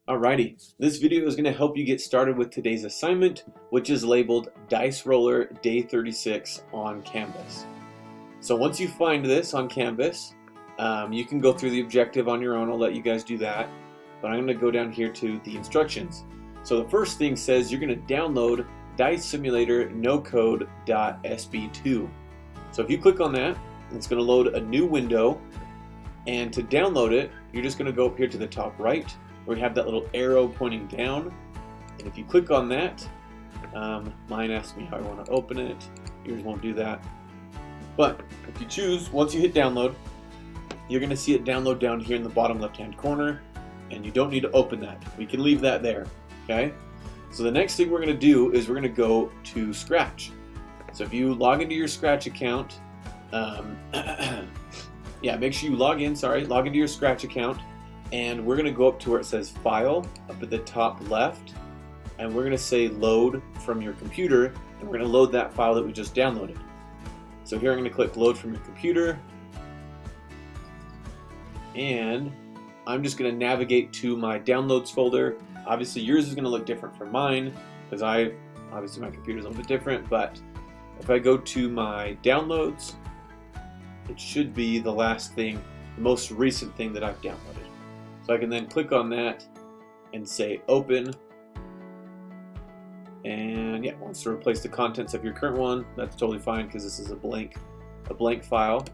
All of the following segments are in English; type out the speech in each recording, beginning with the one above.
Alrighty, this video is going to help you get started with today's assignment, which is labeled Dice Roller Day 36 on Canvas. So once you find this on Canvas, you can go through the objective on your own. I'll let you guys do that. But I'm going to go down here to the instructions. So the first thing says you're going to download Dice Simulator NoCode.sb2. So if you click on that, it's going to load a new window. And to download it, you're just going to go up here to the top right, where we have that little arrow pointing down, and if you click on that, mine asks me how I want to open it. Yours won't do that. But if you choose, once you hit download, you're going to see it download down here in the bottom left-hand corner, and you don't need to open that. We can leave that there, okay? So the next thing we're going to do is we're going to go to Scratch. So if you log into your Scratch account, make sure you log into your Scratch account. And we're going to go up to where it says File up at the top left, and we're going to say Load from your computer, and we're going to load that file that we just downloaded. So here I'm going to click Load from your computer, and I'm just going to navigate to my Downloads folder. Obviously yours is going to look different from mine, because obviously my computer is a little bit different, but if I go to my Downloads, it should be the last thing, the most recent thing that I've downloaded. So I can then click on that and say open, and it wants to replace the contents of your current one. That's totally fine because this is a blank file.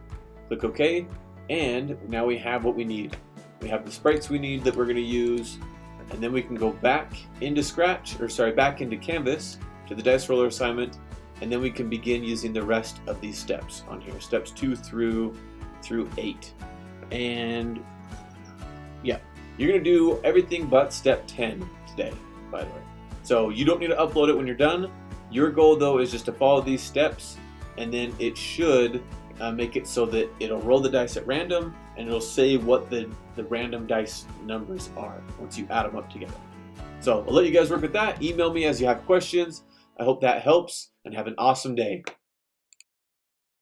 Click OK, and now we have what we need. We have the sprites we need that we're going to use, and then we can go back into back into Canvas to the Dice Roller assignment, and then we can begin using the rest of these steps on here, steps 2 through 8, and you're going to do everything but step 10 today, by the way. So you don't need to upload it when you're done. Your goal, though, is just to follow these steps, and then it should make it so that it'll roll the dice at random, and it'll say what the random dice numbers are once you add them up together. So I'll let you guys work with that. Email me as you have questions. I hope that helps, and have an awesome day.